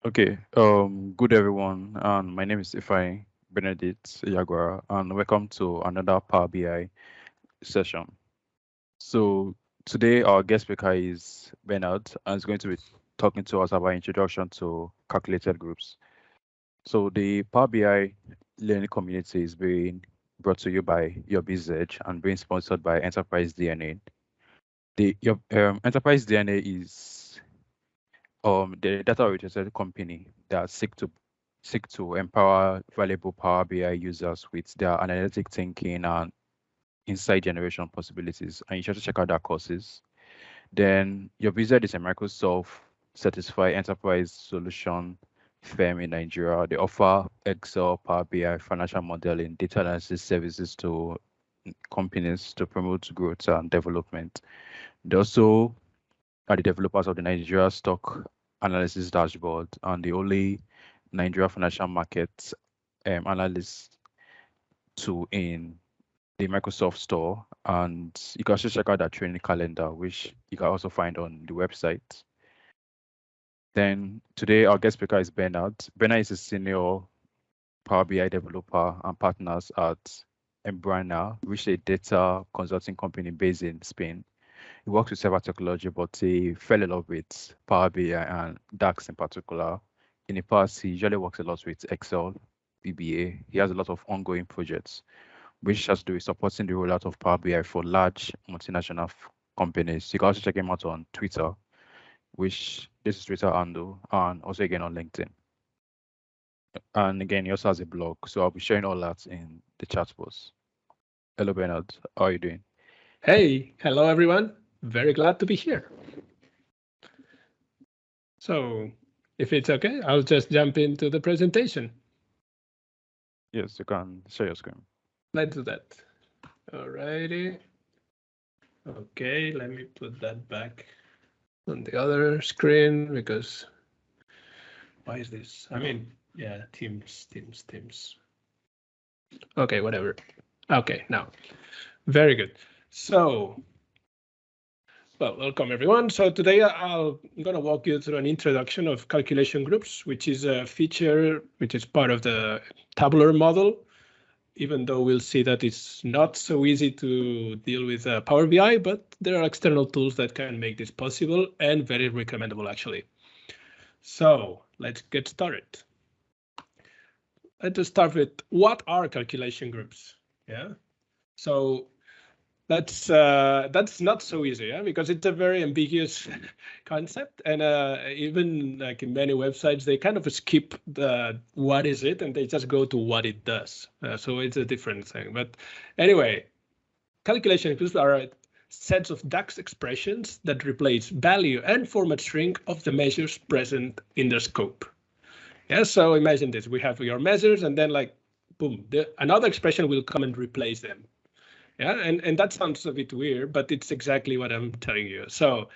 Okay, good everyone, and my name is Ifai Benedict Yagwara, and welcome to another Power BI session. So today our guest speaker is Bernard, and is going to be talking to us about introduction to calculated groups. So the Power BI learning community is being brought to you by UrBizEdge and being sponsored by Enterprise DNA. Enterprise DNA is the data-oriented company that seek to empower valuable Power BI users with their analytic thinking and insight generation possibilities. And you should check out their courses. Then UrBizEdge is a Microsoft certified enterprise solution firm in Nigeria. They offer Excel, Power BI, financial modeling, data analysis services to companies to promote growth and development. They also are the developers of the Nigeria Stock Analysis Dashboard and the only Nigeria financial markets analyst tool in the Microsoft Store. And you can also check out that training calendar, which you can also find on the website. Then today, our guest speaker is Bernard. Bernard is a senior Power BI developer and partners at Esbrina, which is a data consulting company based in Spain. He works with several technology, but he fell in love with Power BI and DAX in particular. In the past, he usually works a lot with Excel, VBA. He has a lot of ongoing projects, which has to do with supporting the rollout of Power BI for large multinational companies. You can also check him out on Twitter, which this is Twitter handle, and also again on LinkedIn. And again, he also has a blog, so I'll be sharing all that in the chat box. Hello, Bernard. How are you doing? Hey, hello everyone. Very glad to be here. So, if it's okay, I'll just jump into the presentation. Yes, you can share your screen. Let's do that. Alrighty. Okay, let me put that back on the other screen because why is this? I mean, yeah, Teams. Okay, whatever. Okay, now, very good. So, well, welcome everyone. So today I'm going to walk you through an introduction of calculation groups, which is a feature which is part of the tabular model, even though we'll see that it's not so easy to deal with Power BI, but there are external tools that can make this possible and very recommendable actually. So let's get started. Let's start with what are calculation groups? Yeah. So that's not so easy, yeah, because it's a very ambiguous concept, and even like in many websites, they kind of skip the what is it and they just go to what it does. So it's a different thing. But anyway, calculation groups are sets of DAX expressions that replace value and format string of the measures present in the scope. Yeah, so imagine this: we have your measures, and then like, boom, another expression will come and replace them. Yeah, and that sounds a bit weird, but it's exactly what I'm telling you. So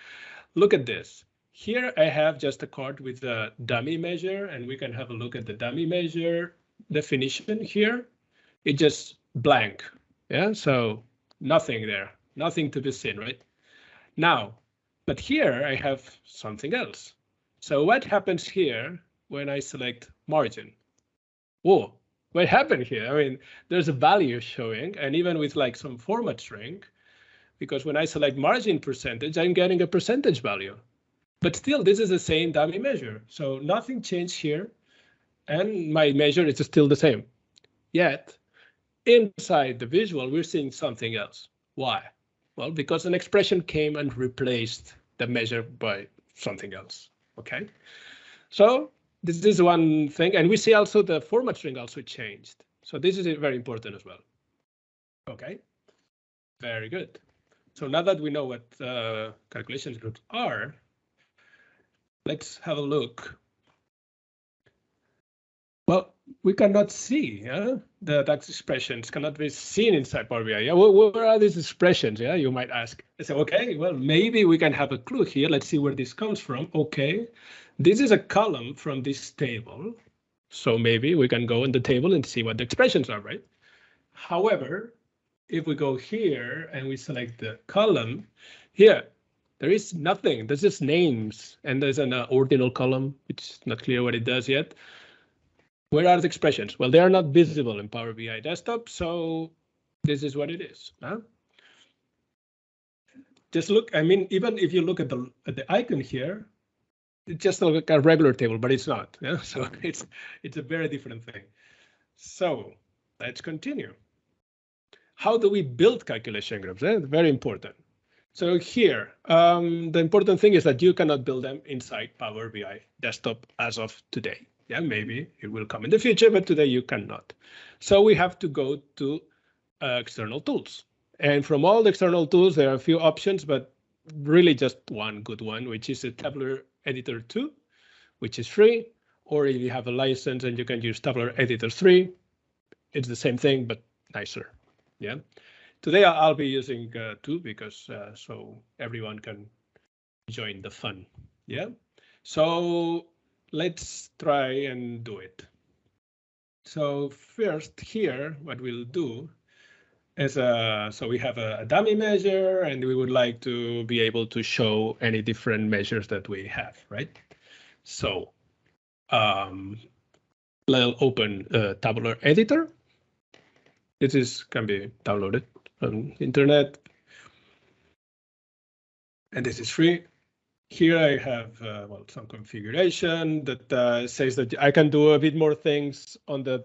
look at this. Here I have just a card with a dummy measure, and we can have a look at the dummy measure definition here. It's just blank. Yeah, so nothing there, nothing to be seen, right? Now, but here I have something else. So what happens here when I select margin? Whoa. What happened here? I mean, there's a value showing, and even with like some format string, because when I select margin percentage, I'm getting a percentage value. But still, this is the same dummy measure. So nothing changed here, and my measure is still the same. Yet, inside the visual, we're seeing something else. Why? Well, because an expression came and replaced the measure by something else. Okay, so this is one thing, and we see also the format string also changed. So this is very important as well. Okay, very good. So now that we know what calculation groups are, let's have a look. Well, we cannot see, yeah? The DAX expressions cannot be seen inside Power BI. Yeah, where are these expressions? Yeah, you might ask. I say, okay, well, maybe we can have a clue here. Let's see where this comes from. Okay, this is a column from this table. So maybe we can go in the table and see what the expressions are, right? However, if we go here and we select the column here, There is nothing. There's just names, and there's an ordinal column, which is not clear what it does yet. Where are the expressions? Well, they are not visible in Power BI Desktop, so this is what it is. Huh? Just look. I mean, even if you look at the icon here, it's just like a regular table, but it's not. Yeah? So it's a very different thing. So let's continue. How do we build calculation groups? Very important. So here, the important thing is that you cannot build them inside Power BI Desktop as of today. Yeah, maybe it will come in the future, but today you cannot. So we have to go to external tools. And from all the external tools, there are a few options, but really just one good one, which is a Tabular Editor 2, which is free. Or if you have a license and you can use Tabular Editor 3, it's the same thing, but nicer. Yeah. Today I'll be using 2 because so everyone can join the fun. Yeah. So let's try and do it. So first here, what we'll do is so we have a dummy measure, and we would like to be able to show any different measures that we have, right? So I'll open Tabular Editor. This can be downloaded on internet, and this is free. Here I have well, some configuration that says that I can do a bit more things on the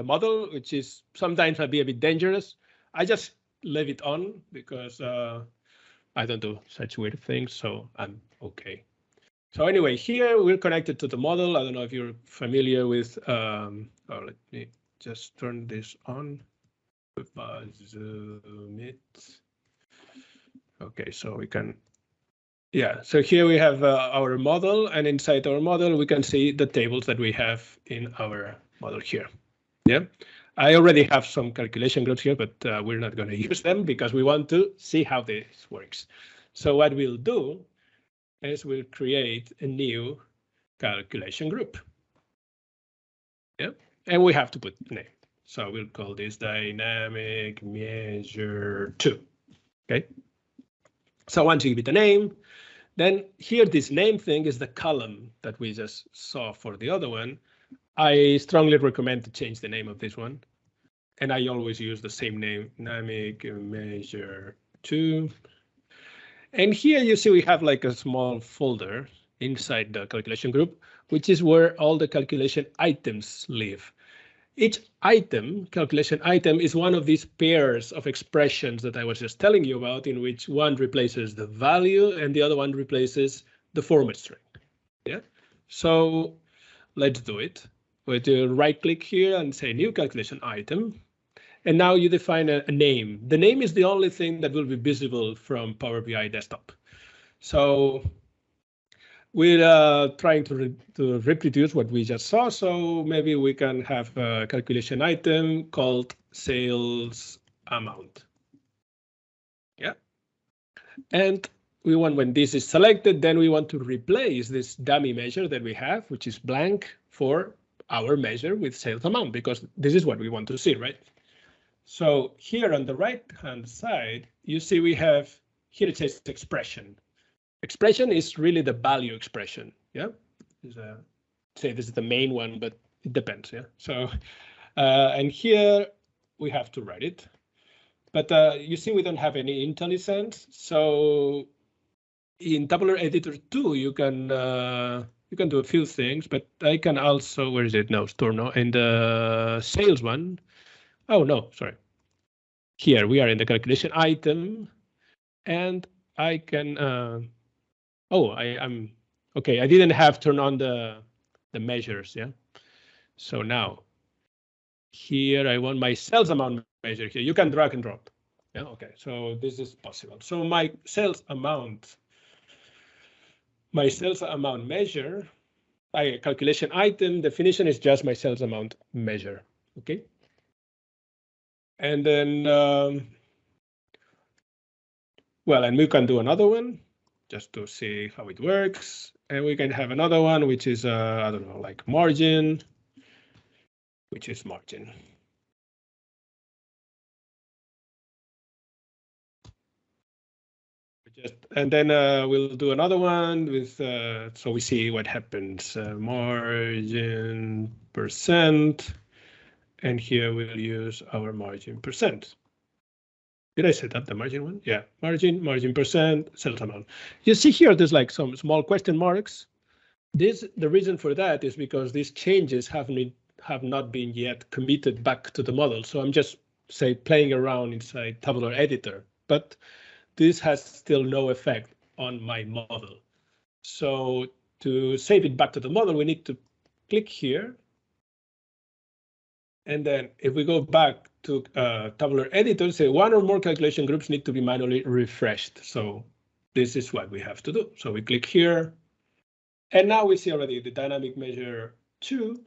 model, which is sometimes might be a bit dangerous. I just leave it on because I don't do such weird things, so I'm okay. So anyway, here we're connected to the model. I don't know if you're familiar with. Let me just turn this on. Zoom it. Okay, so we can. Yeah, so here we have our model, and inside our model, we can see the tables that we have in our model here. Yeah, I already have some calculation groups here, but we're not going to use them because we want to see how this works. So what we'll do is we'll create a new calculation group. Yeah, and we have to put a name. So we'll call this dynamic measure 2. Okay. So once you give it a name, then here this name thing is the column that we just saw for the other one. I strongly recommend to change the name of this one. And I always use the same name, dynamic measure 2. And here you see we have like a small folder inside the calculation group, which is where all the calculation items live. Each item, calculation item, is one of these pairs of expressions that I was just telling you about, in which one replaces the value and the other one replaces the format string. Yeah. So let's do it. We do right click here and say new calculation item. And now you define a name. The name is the only thing that will be visible from Power BI Desktop. So we're trying to reproduce what we just saw. So maybe we can have a calculation item called sales amount. Yeah. And we want, when this is selected, then we want to replace this dummy measure that we have, which is blank, for our measure with sales amount, because this is what we want to see, right? So here on the right-hand side, you see we have, here it says expression. Expression is really the value expression. Yeah, say this is the main one, but it depends. Yeah, so and here we have to write it, but you see we don't have any IntelliSense. So in Tabular Editor 2, you can do a few things, but I can also, where is it? No, store no. In the sales one, oh no, sorry. Here we are in the calculation item, and I can. Oh, I'm okay. I didn't have turned on the measures. Yeah. So now here I want my sales amount measure here. You can drag and drop. Yeah. Okay. So this is possible. So my sales amount measure, calculation item definition is just my sales amount measure. Okay. And then well, and we can do another one just to see how it works. And we can have another one, which is, I don't know, like margin, which is margin. And then we'll do another one with, so we see what happens, margin percent. And here we'll use our margin percent. Did I set up the margin one? Yeah, margin percent, sales amount. You see here, there's like some small question marks. The reason for that is because these changes have not been yet committed back to the model. So I'm just, say, playing around inside Tabular Editor, but this has still no effect on my model. So to save it back to the model, we need to click here. And then if we go back to Tabular Editor, say one or more calculation groups need to be manually refreshed. So this is what we have to do. So we click here. And now we see already the dynamic measure 2,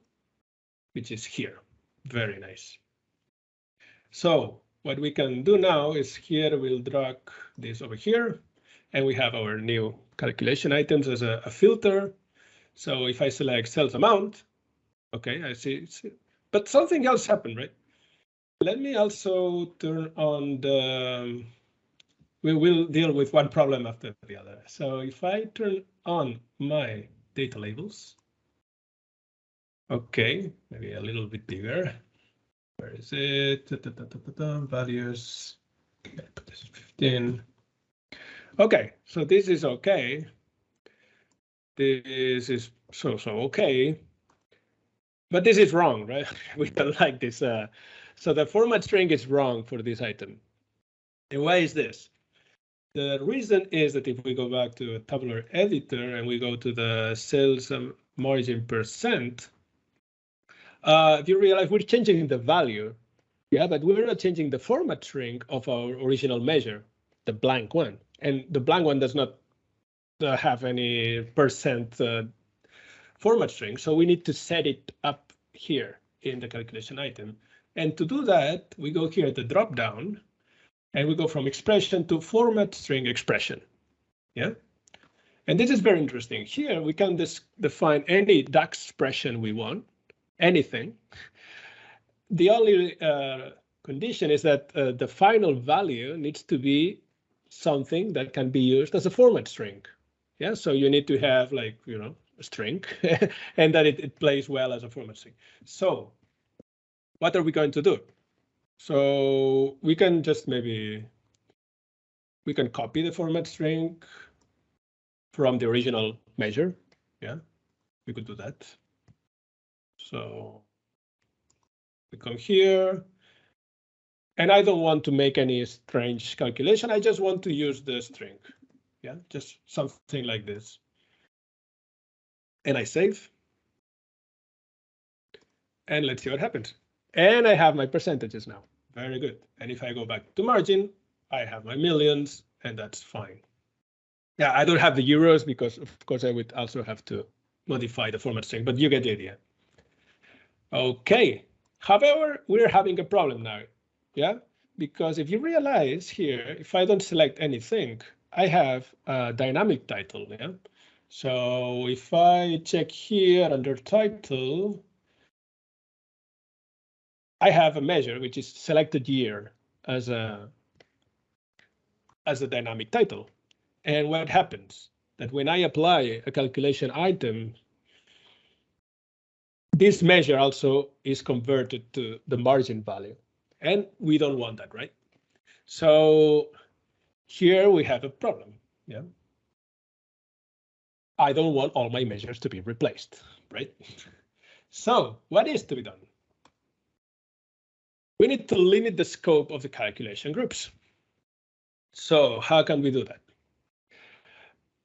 which is here. Very nice. So what we can do now is here we'll drag this over here, and we have our new calculation items as a filter. So if I select sales amount, okay, I see, but something else happened, right? Let me also turn on the, we will deal with one problem after the other. So if I turn on my data labels, okay, maybe a little bit bigger. Where is it? Values. Okay, put this at 15. Okay, so this is okay. This is so okay. But this is wrong, right? We don't like this. So the format string is wrong for this item. And why is this? The reason is that if we go back to a Tabular Editor and we go to the sales margin percent, you realize we're changing the value, yeah, but we're not changing the format string of our original measure, the blank one. And the blank one does not have any percent format string, so we need to set it up here in the calculation item. And to do that, we go here at the drop down, and we go from expression to format string expression, yeah? And this is very interesting. Here we can define any DAX expression we want, anything. The only condition is that the final value needs to be something that can be used as a format string. Yeah, so you need to have, like, you know, a string and that it plays well as a format string. So what are we going to do? So we can just we can copy the format string from the original measure. Yeah, we could do that. So we come here, and I don't want to make any strange calculation. I just want to use the string. Yeah, just something like this. And I save. And let's see what happens. And I have my percentages now. Very good. And if I go back to margin, I have my millions, and that's fine. Yeah, I don't have the euros because, of course, I would also have to modify the format string, but you get the idea. Okay. However, we're having a problem now. Yeah, because if you realize here, if I don't select anything, I have a dynamic title. Yeah. So if I check here under title, I have a measure which is selected year as a dynamic title. And what happens that when I apply a calculation item, this measure also is converted to the margin value. And we don't want that, right? So here we have a problem. Yeah. I don't want all my measures to be replaced, right? So what is to be done? We need to limit the scope of the calculation groups. So how can we do that?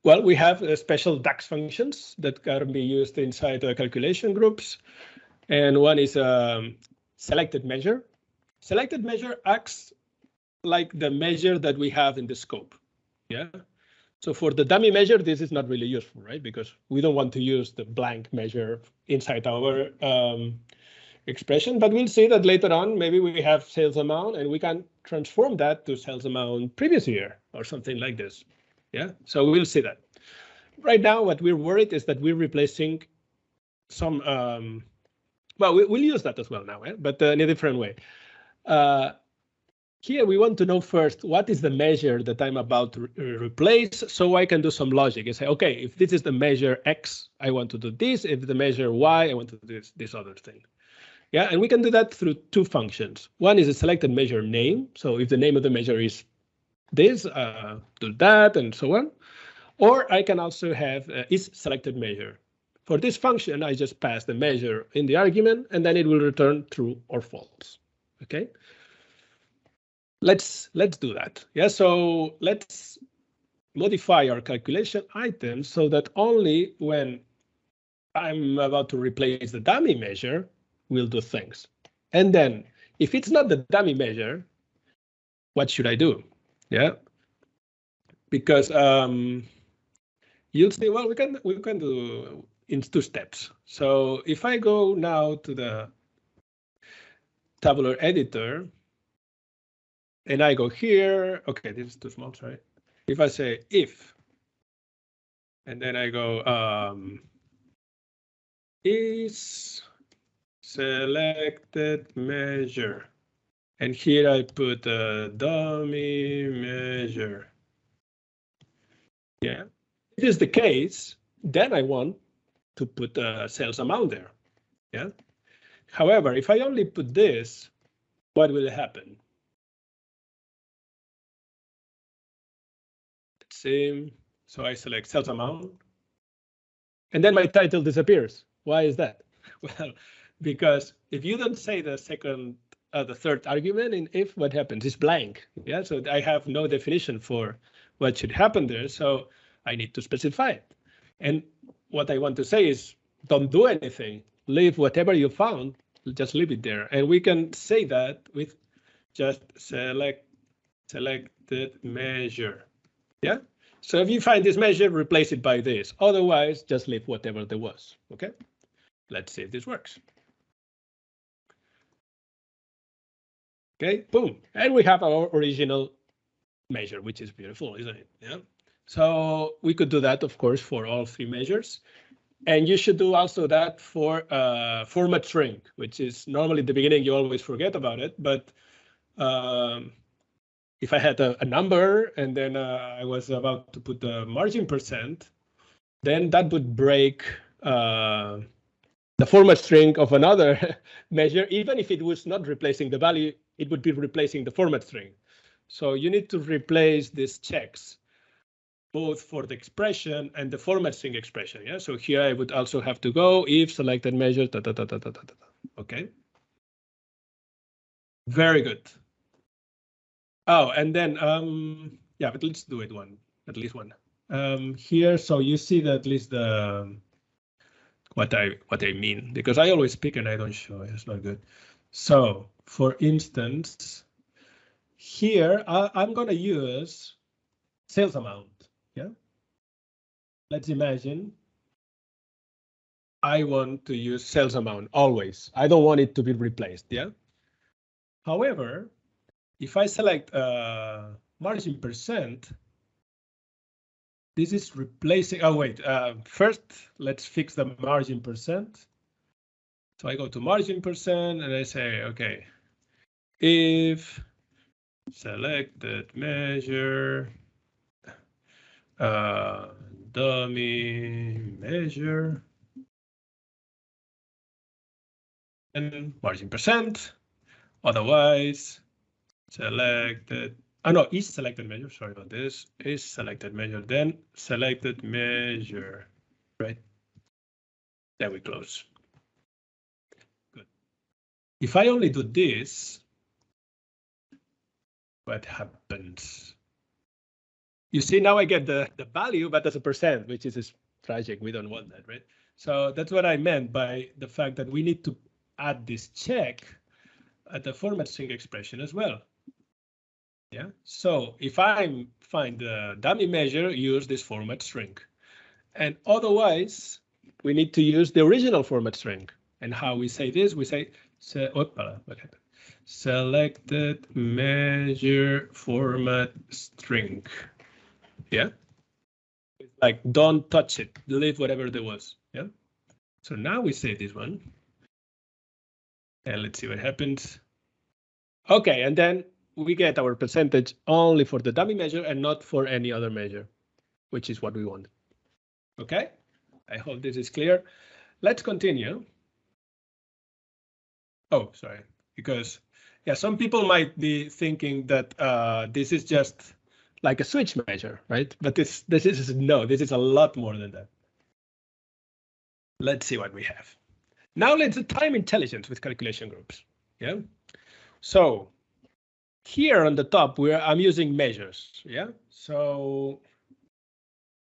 Well, we have special DAX functions that can be used inside the calculation groups. And one is selected measure. Selected measure acts like the measure that we have in the scope. Yeah. So for the dummy measure, this is not really useful, right? Because we don't want to use the blank measure inside our expression, but we'll see that later on, maybe we have sales amount and we can transform that to sales amount previous year or something like this. Yeah, so we'll see that. Right now, what we're worried is that we're replacing some, well, we'll use that as well now, but in a different way. here we want to know first what is the measure that I'm about to replace, so I can do some logic and say, okay, if this is the measure X, I want to do this. If the measure Y, I want to do this other thing. Yeah, and we can do that through two functions. One is a selected measure name. So if the name of the measure is this, do that, and so on. Or I can also have is selected measure. For this function, I just pass the measure in the argument, and then it will return true or false. Okay. Let's do that. Yeah, so let's modify our calculation items so that only when I'm about to replace the dummy measure, we'll do things. And then if it's not the dummy measure, what should I do? Yeah, because you'll see, well, we can do in two steps. So if I go now to the Tabular Editor, and I go here, okay, this is too small, sorry. If I say if, and then I go is selected measure, and here I put a dummy measure. Yeah, if this is the case, then I want to put a sales amount there. Yeah. However, if I only put this, what will happen? Same. So I select sales amount, and then my title disappears. Why is that? Well, because if you don't say the third argument in if, what happens? It's blank. Yeah, so I have no definition for what should happen there. So I need to specify it. And what I want to say is, don't do anything. Leave whatever you found. Just leave it there. And we can say that with just selected measure. Yeah. So if you find this measure, replace it by this. Otherwise, just leave whatever there was. Okay. Let's see if this works. Okay, boom. And we have our original measure, which is beautiful, isn't it? Yeah. So we could do that, of course, for all three measures. And you should do also that for format string, which is normally at the beginning, you always forget about it. But if I had a number and then I was about to put the margin %, then that would break the format string of another measure. Even if it was not replacing the value, it would be replacing the format string. So you need to replace these checks, both for the expression and the format string expression. Yeah. So here I would also have to go if selected measure. Okay. Very good. Oh, and then yeah, but let's do it at least one. Here, so you see that at least the what I mean, because I always speak and I don't show. It's not good. So for instance, here I'm going to use sales amount. Yeah. Let's imagine I want to use sales amount always. I don't want it to be replaced. Yeah. However, if I select margin %, this is replacing. Oh, wait. First, let's fix the margin %. So I go to margin % and I say, OK, if selected measure, dummy measure, and margin %, otherwise selected. Oh, no, is selected measure. Sorry about this. Is selected measure, then selected measure, right? There we close. Good. If I only do this, what happens? You see, now I get the value, but as a %, which is tragic. We don't want that, right? So that's what I meant by the fact that we need to add this check at the format string expression as well. Yeah. So if I find the dummy measure, use this format string. And otherwise, we need to use the original format string. And how we say this, we say, selected measure format string. Yeah. Like, don't touch it, delete whatever there was. Yeah. So now we say this one. And let's see what happens. OK, and then we get our percentage only for the dummy measure and not for any other measure, which is what we want. Okay, I hope this is clear. Let's continue. Oh, sorry, because yeah, some people might be thinking that this is just like a switch measure, right? But this is a lot more than that. Let's see what we have. Now let's do time intelligence with calculation groups. Yeah. So here on the top, I'm using measures. Yeah. So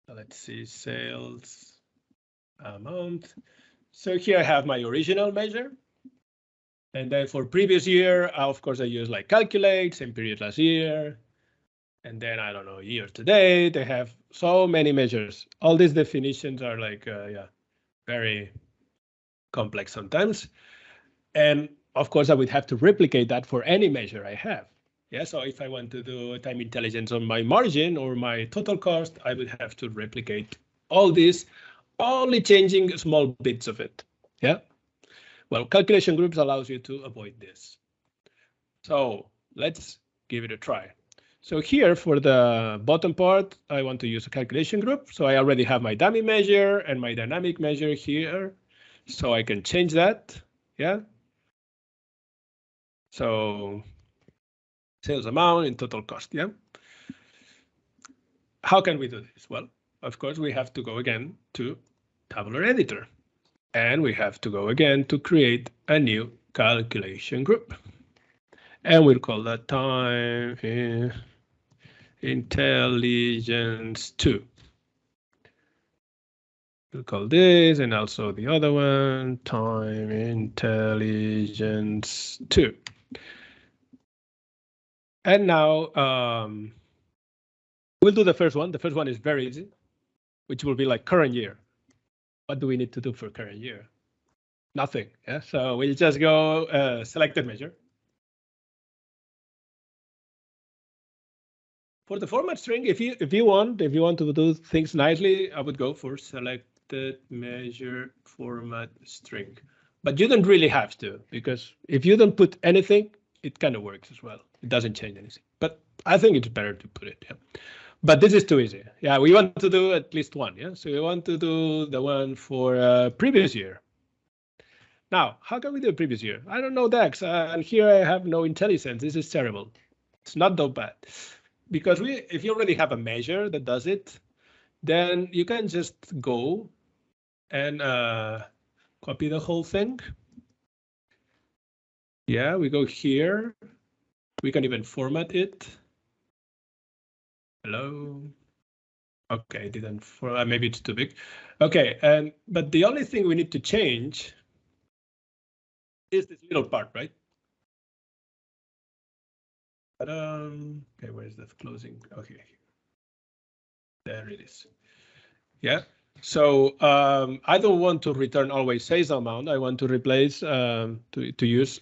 let's see, sales amount. So here I have my original measure. And then for previous year, of course, I use like calculate, same period last year. And then I don't know, year to date, they have so many measures. All these definitions are like, yeah, very complex sometimes. And of course, I would have to replicate that for any measure I have. Yeah, so if I want to do time intelligence on my margin or my total cost, I would have to replicate all this, only changing small bits of it. Yeah. Well, calculation groups allows you to avoid this. So let's give it a try. So here for the bottom part, I want to use a calculation group. So I already have my dummy measure and my dynamic measure here. So I can change that. Yeah. So sales amount and total cost. Yeah. How can we do this? Well, of course, we have to go again to Tabular Editor. And we have to go again to create a new calculation group. And we'll call that time intelligence 2. We'll call this and also the other one time intelligence 2. And now we'll do the first one. The first one is very easy, which will be like current year. What do we need to do for current year? Nothing. Yeah. So we'll just go selected measure. For the format string, if you want to do things nicely, I would go for selected measure format string. But you don't really have to, because if you don't put anything, it kind of works as well. It doesn't change anything. But I think it's better to put it. Yeah. But this is too easy. Yeah, we want to do at least one. Yeah, so we want to do the one for previous year. Now, how can we do previous year? I don't know DAX, and here I have no IntelliSense. This is terrible. It's not that bad. Because if you already have a measure that does it, then you can just go and copy the whole thing. Yeah, we go here. We can even format it. Hello. Okay, didn't for maybe it's too big. Okay, but the only thing we need to change is this little part, right? Okay, where's the closing? Okay, there it is. Yeah. So I don't want to return always sales amount. I want to replace to use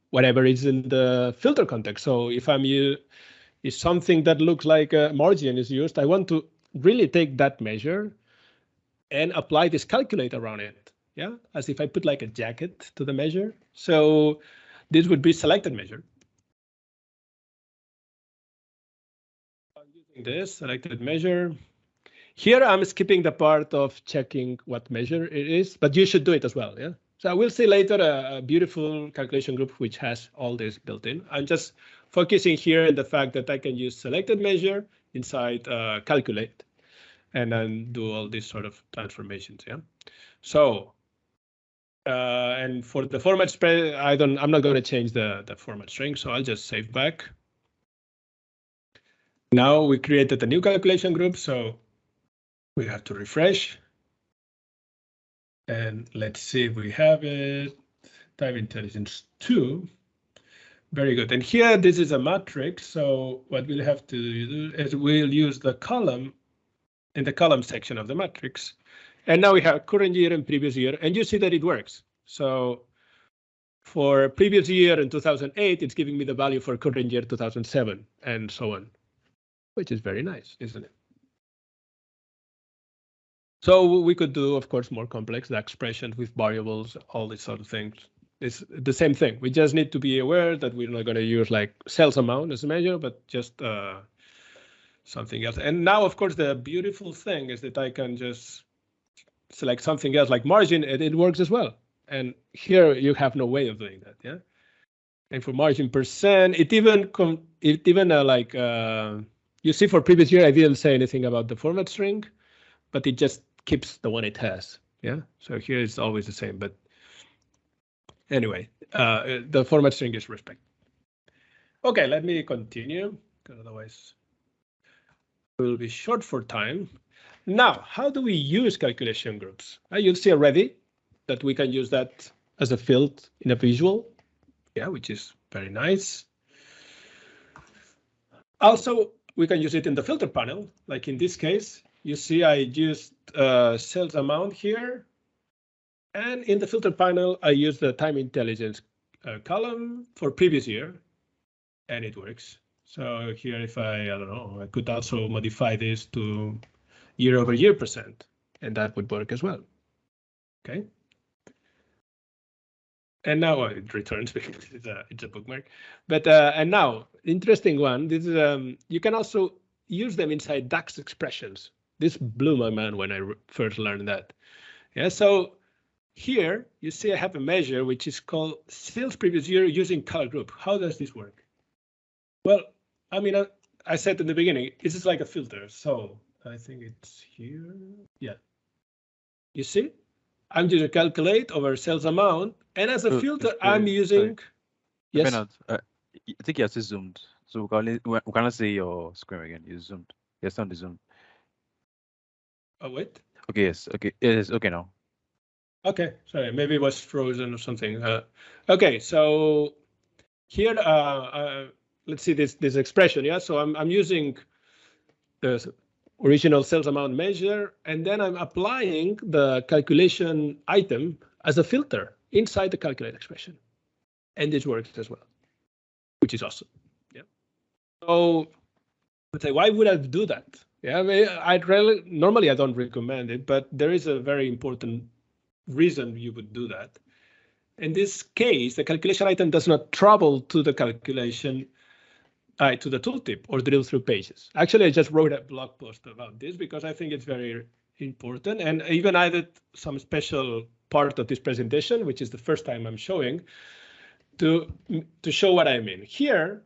whatever is in the filter context. So if if something that looks like a margin is used, I want to really take that measure and apply this calculate around it. Yeah, as if I put like a jacket to the measure. So this would be selected measure. I'm using this selected measure. Here I'm skipping the part of checking what measure it is, but you should do it as well. Yeah. So we'll see later a beautiful calculation group which has all this built in. I'm just focusing here on the fact that I can use selected measure inside calculate and then do all these sort of transformations. Yeah. So and for the format spread, I'm not going to change the format string, so I'll just save back. Now we created a new calculation group, so we have to refresh. And let's see if we have it. Time intelligence 2. Very good. And here, this is a matrix. So what we'll have to do is we'll use the column in the column section of the matrix. And now we have current year and previous year, and you see that it works. So for previous year in 2008, it's giving me the value for current year 2007 and so on, which is very nice, isn't it? So we could do, of course, more complex, the expressions with variables, all these sort of things. It's the same thing. We just need to be aware that we're not going to use like sales amount as a measure, but just something else. And now, of course, the beautiful thing is that I can just select something else like margin, and it works as well. And here you have no way of doing that, yeah. And for margin percent, it even you see for previous year, I didn't say anything about the format string, but it just keeps the one it has, yeah. So here it's always the same, but anyway, the format string is respect. Okay, let me continue, because otherwise we'll be short for time. Now, how do we use calculation groups? You'll see already that we can use that as a field in a visual, yeah, which is very nice. Also, we can use it in the filter panel. Like in this case, you see I used sales amount here. And in the filter panel, I use the time intelligence column for previous year, and it works. So here, if I don't know, I could also modify this to year-over-year percent, and that would work as well. Okay. And now it returns because it's a bookmark. But and now, interesting one. This is you can also use them inside DAX expressions. This blew my mind when I first learned that. Yeah. So here you see I have a measure which is called sales previous year using color group. How does this work? Well, I mean, I said in the beginning, this is like a filter. So I think it's here. Yeah. You see? I'm just to calculate over sales amount, and as a filter, I'm using. Sorry. Yes. Bernat, I think you have zoomed, so we cannot see your screen again. You zoomed. Yes, not zoomed. Oh wait. Okay. Yes. Okay. It is okay now. Okay. Sorry. Maybe it was frozen or something. Okay. So here, let's see this expression. Yeah. So I'm using the original sales amount measure, and then I'm applying the calculation item as a filter inside the calculate expression. And this works as well, which is awesome. Yeah. So let's say, why would I do that? Yeah, I mean, normally I don't recommend it, but there is a very important reason you would do that. In this case, the calculation item does not travel to the calculation to the tooltip or drill through pages. Actually, I just wrote a blog post about this because I think it's very important, and I even added some special part of this presentation, which is the first time I'm showing, to show what I mean. Here,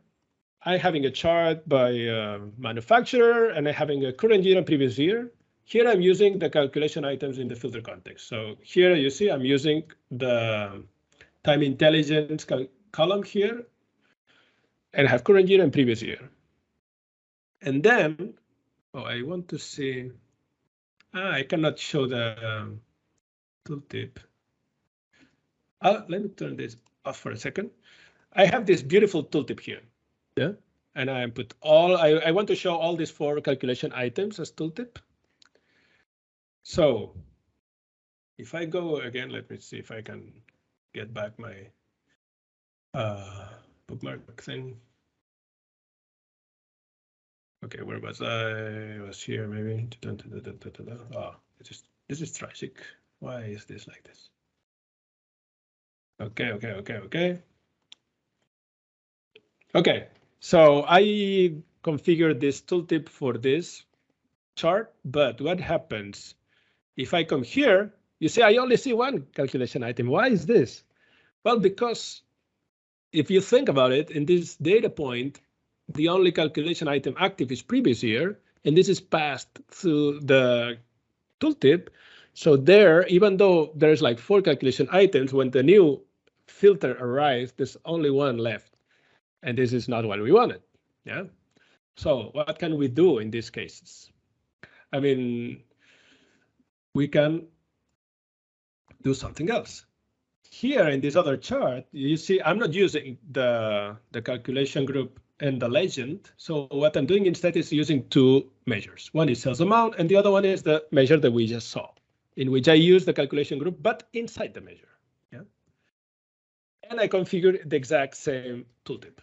I'm having a chart by manufacturer, and I'm having a current year and previous year. Here, I'm using the calculation items in the filter context. So here, you see, I'm using the time intelligence column here, and I have current year and previous year. And then, I want to see, I cannot show the tooltip. Let me turn this off for a second. I have this beautiful tooltip here, yeah, and I put all, I want to show all these 4 calculation items as tooltip. So if I go again, let me see if I can get back my bookmark thing. Okay, where was I? I was here maybe. Oh, this is tragic. Why is this like this? Okay. Okay, so I configured this tooltip for this chart, but what happens if I come here? You see, I only see one calculation item. Why is this? Well, because if you think about it, in this data point, the only calculation item active is previous year, and this is passed through the tooltip. So there, even though there's like 4 calculation items, when the new filter arrives, there's only one left. And this is not what we wanted. Yeah. So what can we do in these cases? I mean, we can do something else. Here in this other chart, you see I'm not using the calculation group and the legend. So what I'm doing instead is using 2 measures. One is sales amount, and the other one is the measure that we just saw, in which I use the calculation group, but inside the measure. Yeah. And I configured the exact same tooltip.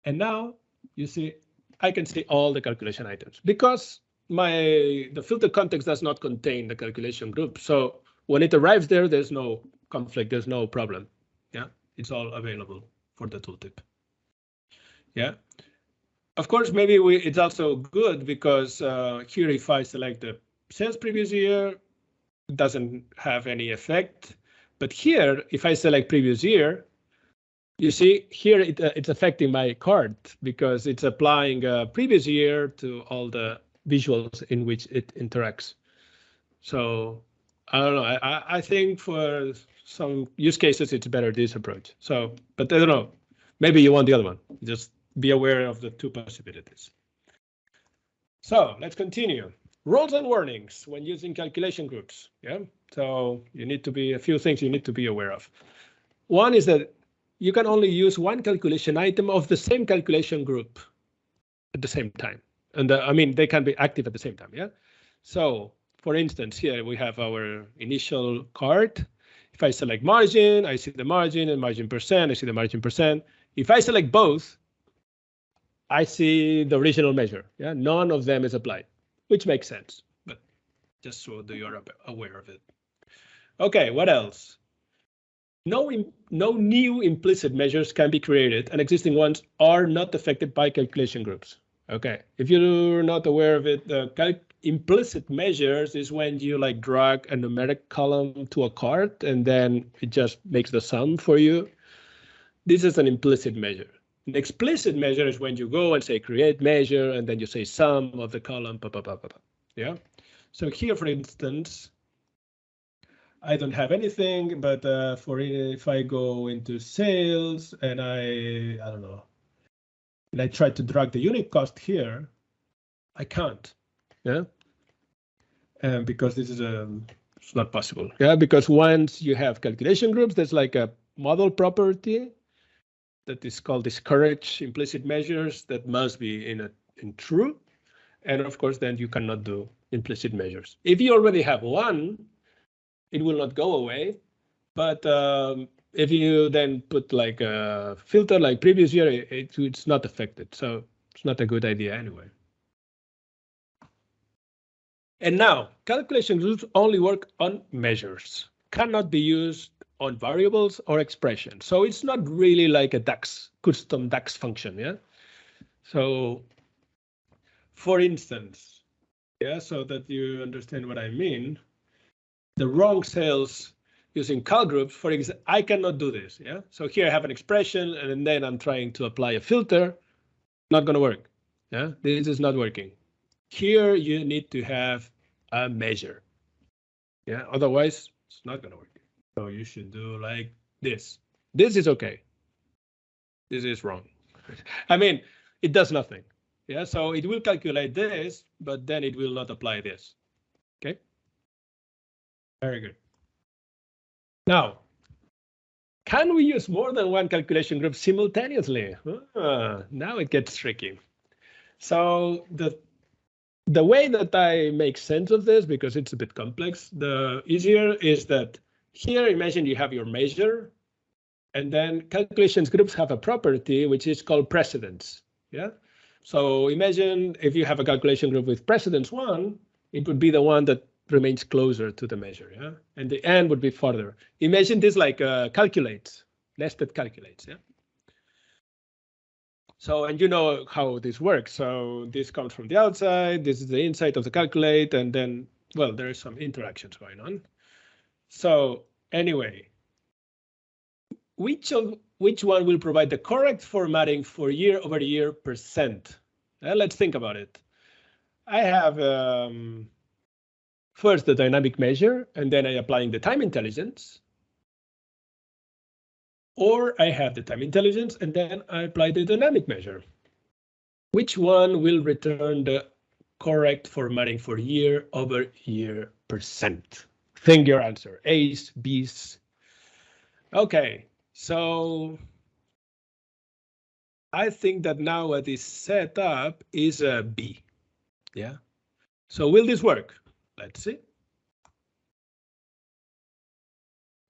And now you see, I can see all the calculation items because the filter context does not contain the calculation group. So when it arrives there, there's no conflict, there's no problem. Yeah, it's all available for the tooltip. Yeah. Of course, maybe it's also good because here, if I select the sales previous year, it doesn't have any effect. But here, if I select previous year, you see here it's affecting my card because it's applying previous year to all the visuals in which it interacts. So I don't know. I think for some use cases, it's better this approach. So, but I don't know. Maybe you want the other one. Just be aware of the two possibilities. So let's continue. Rules and warnings when using calculation groups. Yeah. So you need to be a few things you need to be aware of. One is that you can only use one calculation item of the same calculation group at the same time. And I mean, they can be active at the same time. Yeah. So for instance, here we have our initial card. If I select margin, I see the margin and margin percent. I see the margin percent. If I select both, I see the original measure. Yeah, none of them is applied, which makes sense, but just so that you're aware of it. Okay, what else? No new implicit measures can be created, and existing ones are not affected by calculation groups. Okay, if you're not aware of it, the implicit measures is when you like drag a numeric column to a card and then it just makes the sum for you. This is an implicit measure. An explicit measure is when you go and say create measure and then you say sum of the column. Yeah. So here, for instance, I don't have anything, but if I go into sales and I don't know, and I try to drag the unit cost here, I can't. Yeah. And because this is it's not possible. Yeah, because once you have calculation groups, there's like a model property that is called discourage implicit measures that must be in true. And of course, then you cannot do implicit measures. If you already have one, it will not go away. But if you then put like a filter like previous year, it's not affected. So it's not a good idea anyway. And now calculation groups only work on measures, cannot be used on variables or expressions. So it's not really like a DAX, custom DAX function. Yeah. So for instance, yeah, so that you understand what I mean, the wrong sales using cal groups, for example, I cannot do this. Yeah. So here I have an expression and then I'm trying to apply a filter. Not going to work. Yeah. This is not working. Here you need to have a measure. Yeah. Otherwise, it's not going to work. So you should do like this. This is okay. This is wrong. I mean, it does nothing. Yeah, so it will calculate this, but then it will not apply this. Okay. Very good. Now, can we use more than one calculation group simultaneously? Now it gets tricky. So the way that I make sense of this, because it's a bit complex, the easier is that here, imagine you have your measure, and then calculations groups have a property which is called precedence. Yeah. So imagine if you have a calculation group with precedence 1, it would be the one that remains closer to the measure. Yeah. And the n would be further. Imagine this like calculates, nested calculates. Yeah. So, and you know how this works. So this comes from the outside. This is the inside of the calculate. And then, well, there is some interactions going on. So anyway, which one will provide the correct formatting for year-over-year percent? Let's think about it. I have first the dynamic measure, and then I'm applying the time intelligence. Or I have the time intelligence, and then I apply the dynamic measure. Which one will return the correct formatting for year-over-year percent? Think your answer, A's, B's. Okay, so I think that now what is set up is a B. Yeah. So will this work? Let's see.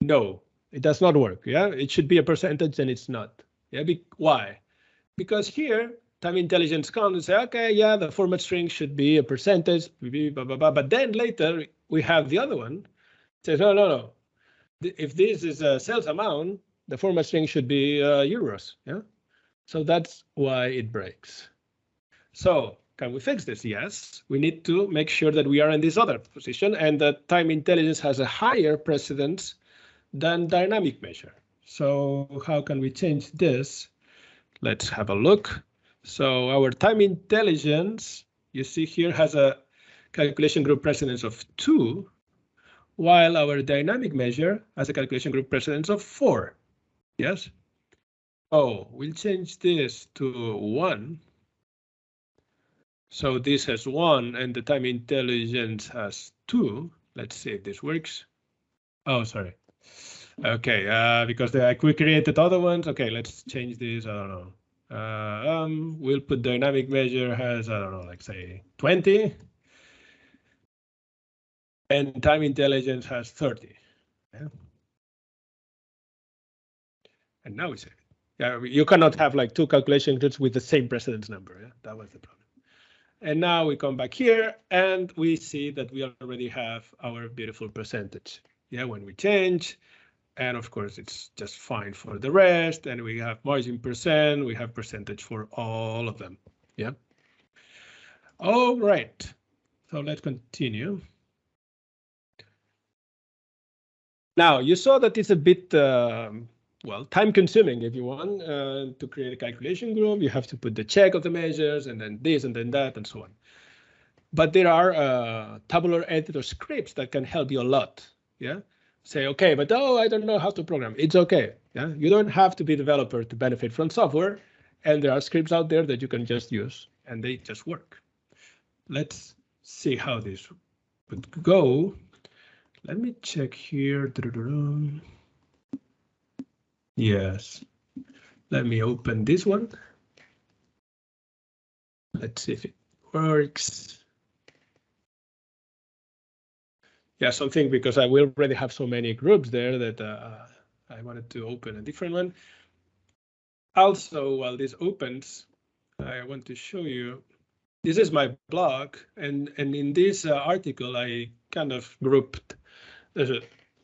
No, it does not work. Yeah, it should be a percentage and it's not. Yeah, why? Because here time intelligence comes and say, okay, yeah, the format string should be a percentage, blah, blah, blah. But then later we have the other one. It says, no. If this is a sales amount, The format string should be euros. Yeah. So that's why it breaks. So can we fix this? Yes, we need to make sure that we are in this other position and that time intelligence has a higher precedence than dynamic measure. So how can we change this? Let's have a look. So our time intelligence, you see here, has a calculation group precedence of 2, while our dynamic measure has a calculation group precedence of 4. Yes. Oh, we'll change this to 1. So this has 1 and the time intelligence has 2. Let's see if this works. Oh, sorry. Okay, because we created other ones. Okay, let's change this. I don't know. We'll put dynamic measure has, I don't know, like say 20. And time intelligence has 30. Yeah. And now we save it. Yeah, you cannot have like 2 calculation groups with the same precedence number. Yeah, that was the problem. And now we come back here and we see that we already have our beautiful percentage. Yeah, when we change, and of course it's just fine for the rest. And we have margin percent, we have percentage for all of them. Yeah. All right. So let's continue. Now you saw that it's a bit well, time consuming if you want to create a calculation group. You have to put the check of the measures and then this and then that and so on. But there are tabular editor scripts that can help you a lot. Yeah. Say, okay, but I don't know how to program. It's okay. Yeah. You don't have to be a developer to benefit from software. And there are scripts out there that you can just use and they just work. Let's see how this would go. Let me check here. Yes. Let me open this one. Let's see if it works. Yeah, something because I will already have so many groups there that I wanted to open a different one. Also, while this opens, I want to show you. This is my blog, and in this article, I kind of grouped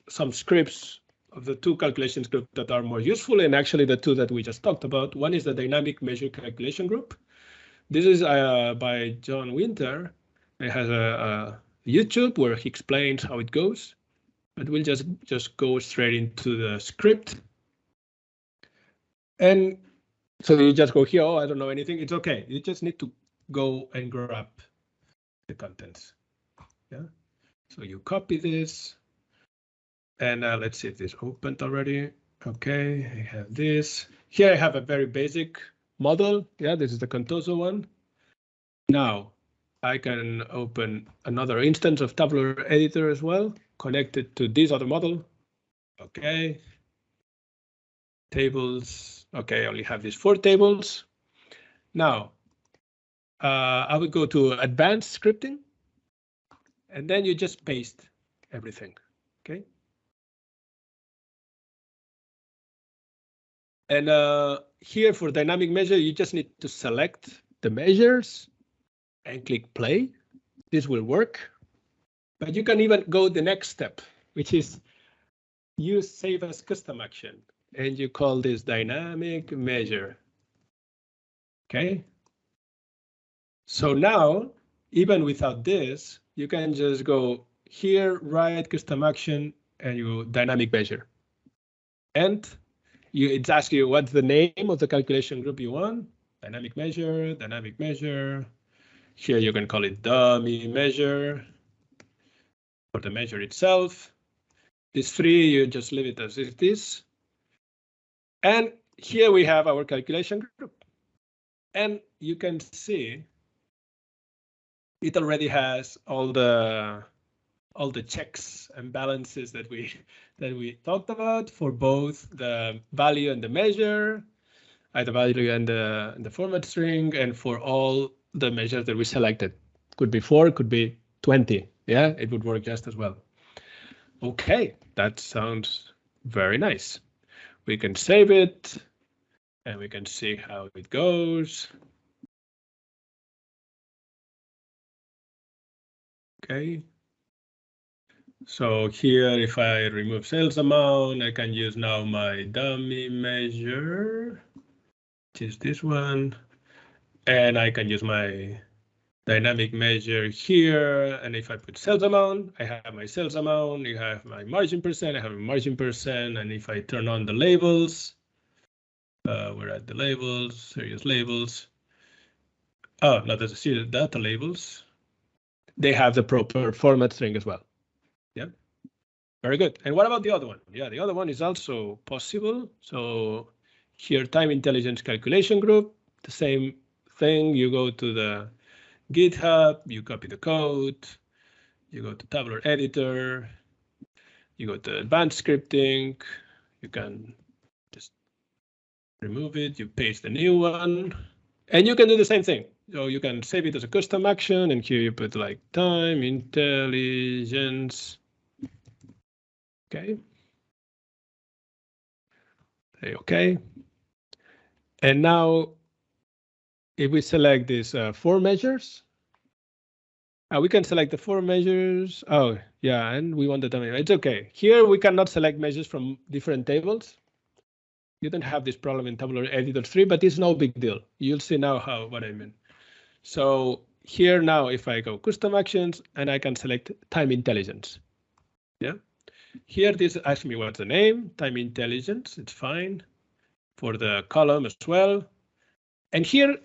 some scripts of the 2 calculation scripts that are more useful, and actually the 2 that we just talked about. One is the dynamic measure calculation group. This is by John Winter. It has a YouTube where he explains how it goes, but we'll just go straight into the script. And so you just go here, oh, I don't know anything. It's okay. You just need to go and grab the contents. Yeah. So you copy this. And let's see if this opened already. Okay, I have this. Here I have a very basic model. Yeah, this is the Contoso one. Now I can open another instance of Tabular Editor as well, connected to this other model. Okay. Tables. Okay, I only have these 4 tables. Now I would go to advanced scripting, and then you just paste everything. Okay. And here for dynamic measure, you just need to select the measures and click play. This will work. But you can even go the next step, which is use save as custom action. And you call this dynamic measure. Okay. So now, even without this, you can just go here, write custom action, and you dynamic measure. And it's asking you what's the name of the calculation group you want. Dynamic measure, dynamic measure. Here you can call it dummy measure or the measure itself. This 3, you just leave it as it is. And here we have our calculation group. And you can see it already has all the checks and balances that we talked about for both the value and the measure, the value and the format string, and for all the measures that we selected. Could be 4, could be 20. Yeah, it would work just as well. Okay, that sounds very nice. We can save it and we can see how it goes. Okay. So here, if I remove sales amount, I can use now my dummy measure, which is this one. And I can use my dynamic measure here. And if I put sales amount, I have my sales amount, you have my margin percent, I have a margin percent. And if I turn on the labels, we're at the labels, serious labels. Oh, not as a serious data labels. They have the proper format string as well. Yeah, very good. And what about the other one? Yeah, the other one is also possible. So here, time intelligence calculation group, the same thing. You go to the GitHub, you copy the code, you go to Tabular Editor, you go to advanced scripting, you can just remove it, you paste the new one, and you can do the same thing. So you can save it as a custom action, and here you put like time intelligence. Okay. Okay. And now, if we select these 4 measures, we can select the 4 measures. Oh, yeah, and we want the dummy. It's okay. Here we cannot select measures from different tables. You don't have this problem in Tabular Editor 3, but it's no big deal. You'll see now what I mean. So here now, if I go custom actions, and I can select time intelligence. Yeah. Here, this asks me what's the name, time intelligence. It's fine for the column as well. And here,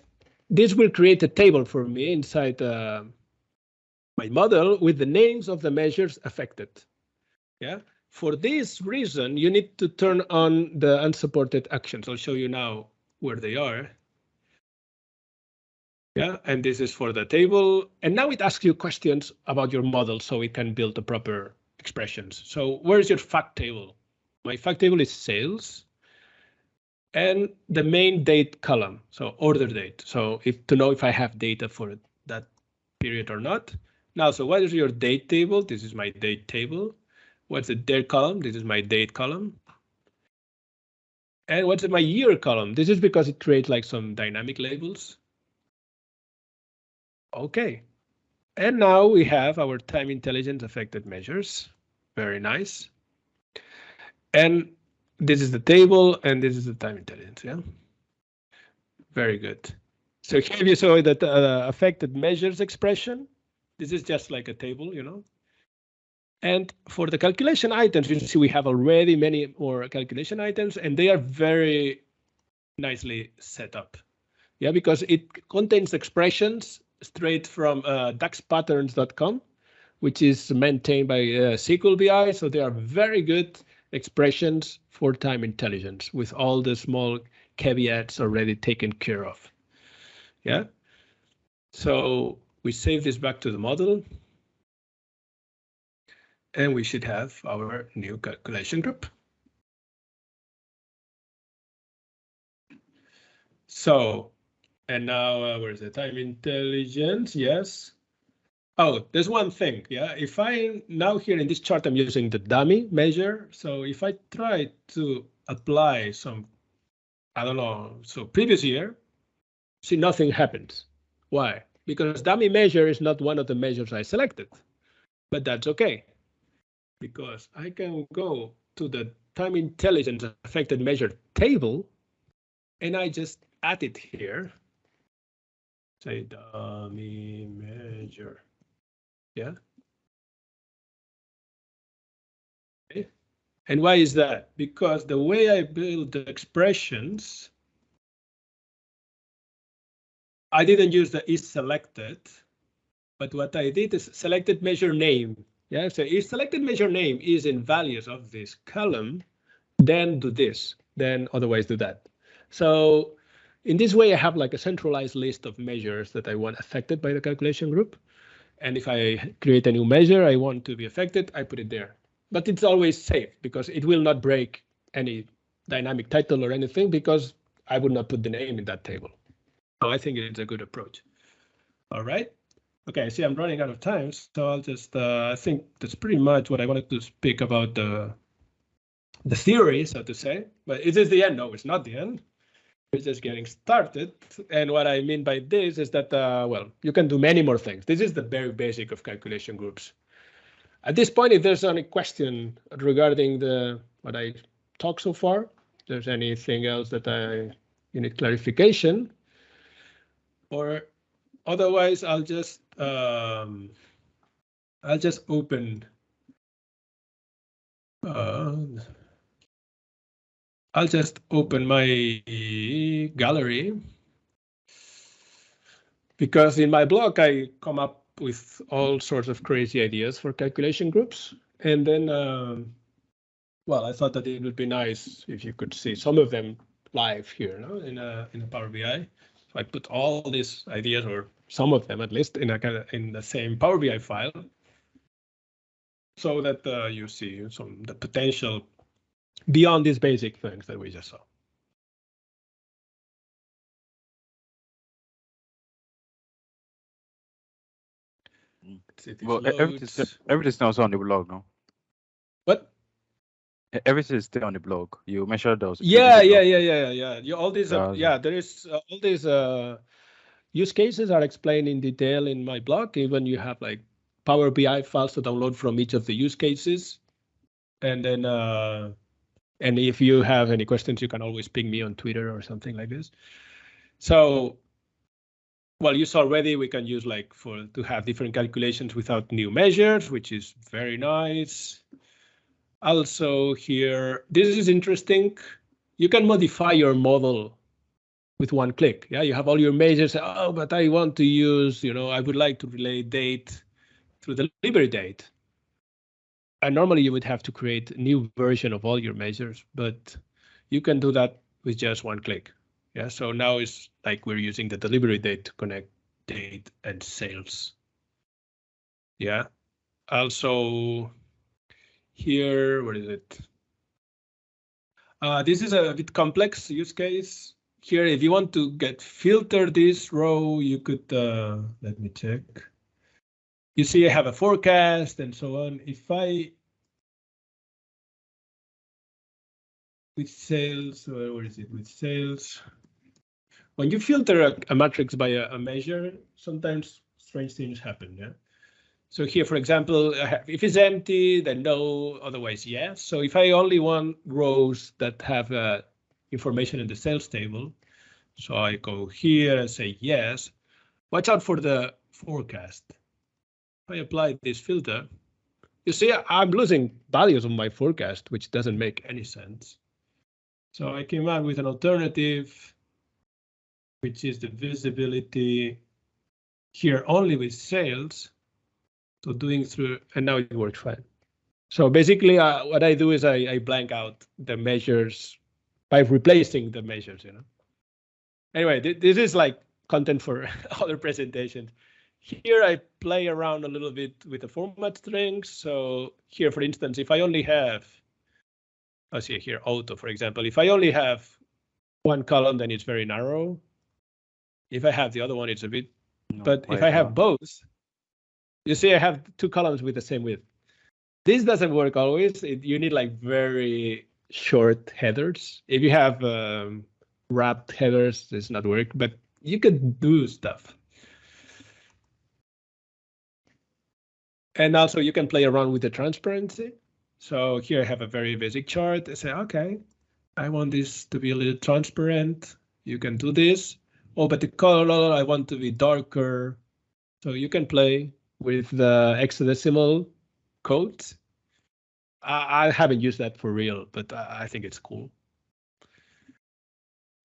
this will create a table for me inside my model with the names of the measures affected. Yeah. For this reason, you need to turn on the unsupported actions. I'll show you now where they are. Yeah, and this is for the table. And now it asks you questions about your model so it can build the proper expressions. So where's your fact table? My fact table is sales and the main date column, so order date. So to know if I have data for that period or not. Now, so what is your date table? This is my date table. What's the date column? This is my date column. And what's my year column? This is because it creates like some dynamic labels. Okay. And now we have our time intelligence affected measures. Very nice. And this is the table and this is the time intelligence. Yeah. Very good. So here you saw that affected measures expression. This is just like a table, you know. And for the calculation items, you see we have already many more calculation items, and they are very nicely set up. Yeah, because it contains expressions straight from daxpatterns.com, which is maintained by SQL BI. So they are very good expressions for time intelligence with all the small caveats already taken care of. Yeah. So we save this back to the model. And we should have our new calculation group. So, and now where's the time intelligence? Yes. Oh, there's one thing. Yeah, if I now here in this chart, I'm using the dummy measure. So if I try to apply some, I don't know, so previous year, see nothing happens. Why? Because dummy measure is not one of the measures I selected, but that's okay. Because I can go to the time intelligence affected measure table and I just add it here. Say dummy measure. Yeah. Okay. And why is that? Because the way I build the expressions, I didn't use the is selected, but what I did is selected measure name. Yeah, so if selected measure name is in values of this column, then do this, then otherwise do that. So in this way, I have like a centralized list of measures that I want affected by the calculation group. And if I create a new measure I want to be affected, I put it there. But it's always safe because it will not break any dynamic title or anything because I would not put the name in that table. So I think it's a good approach. All right. Okay, see, I'm running out of time, so I'll just, I think that's pretty much what I wanted to speak about the theory, so to say. But is this the end? No, it's not the end. We're just getting started. And what I mean by this is that, well, you can do many more things. This is the very basic of calculation groups. At this point, if there's any question regarding what I talked so far, if there's anything else that you need clarification, or otherwise, I'll just open. I'll just open my gallery, because in my blog I come up with all sorts of crazy ideas for calculation groups, and then well, I thought that it would be nice if you could see some of them live here, no? in a Power BI. So I put all these ideas, or some of them at least, in the same Power BI file, so that you see the potential beyond these basic things that we just saw. Well, everything's now on the blog now. What? Everything is still on the blog. You mentioned those. Yeah. All these, there is all these use cases are explained in detail in my blog. Even you have like Power BI files to download from each of the use cases, and then and if you have any questions, you can always ping me on Twitter or something like this. So, well, you saw already we can use like to have different calculations without new measures, which is very nice. Also here, this is interesting. You can modify your model with one click. Yeah, you have all your measures. Oh, but I want to use, I would like to relay date through the delivery date. And normally you would have to create a new version of all your measures, but you can do that with just one click. Yeah, so now it's like we're using the delivery date to connect date and sales. Yeah, also here, what is it? This is a bit complex use case. Here, if you want to filter this row, you could, let me check. You see, I have a forecast and so on. If with sales, where is it? With sales, when you filter a matrix by a measure, sometimes strange things happen. Yeah. So here, for example, if it's empty, then no, otherwise yes. So if I only want rows that have information in the sales table, so I go here and say yes, watch out for the forecast. If I apply this filter, you see I'm losing values on my forecast, which doesn't make any sense. So I came out with an alternative, which is the visibility here only with sales. So doing through, and now it works fine. So basically what I do is I blank out the measures by replacing the measures, Anyway, this is like content for other presentations. Here I play around a little bit with the format strings. So here, for instance, if I only have, I'll see here, auto, for example, if I only have one column, then it's very narrow. If I have the other one, it's a bit, but if I have both, you see I have two columns with the same width. This doesn't work always. You need like very short headers. If you have wrapped headers, it's not work, but you can do stuff. And also you can play around with the transparency. So here I have a very basic chart. I say, okay, I want this to be a little transparent. You can do this. Oh, but the color I want to be darker. So you can play with the hexadecimal codes. I haven't used that for real, but I think it's cool.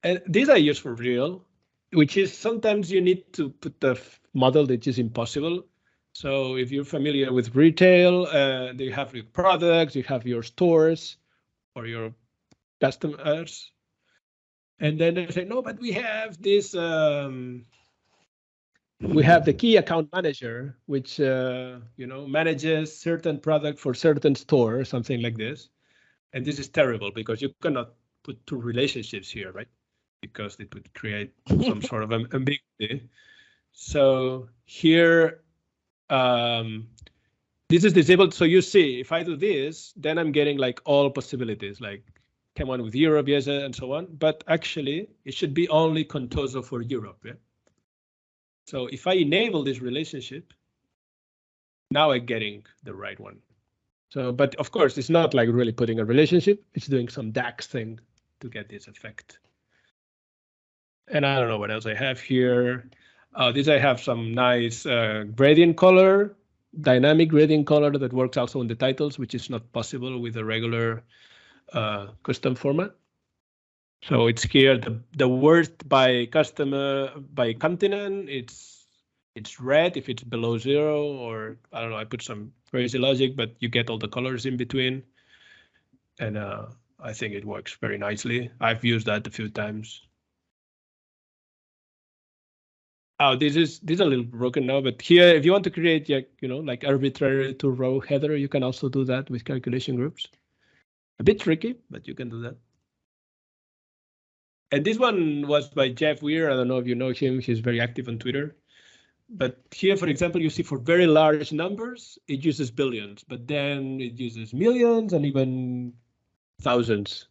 And these I use for real, which is sometimes you need to put the model that is impossible. So if you're familiar with retail, you have your products, you have your stores or your customers. And then they say, no, but we have this, we have the key account manager, which manages certain product for certain store, something like this. And this is terrible because you cannot put two relationships here, right? Because it would create some sort of ambiguity. So here, this is disabled. So you see, if I do this, then I'm getting like all possibilities, like come on with UrBizEdge and so on. But actually, it should be only Contoso for Europe. Yeah? So if I enable this relationship, now I'm getting the right one. So, but of course, it's not like really putting a relationship. It's doing some DAX thing to get this effect. And I don't know what else I have here. This I have some nice gradient color, dynamic gradient color that works also in the titles, which is not possible with a regular custom format. So it's here the worst by customer by continent. It's red if it's below 0, or I don't know. I put some crazy logic, but you get all the colors in between, and I think it works very nicely. I've used that a few times. Oh, this is a little broken now, but here, if you want to create, like arbitrary to row header, you can also do that with calculation groups. A bit tricky, but you can do that. And this one was by Jeff Weir. I don't know if you know him. He's very active on Twitter. But here, for example, you see for very large numbers, it uses billions, but then it uses millions and even thousands.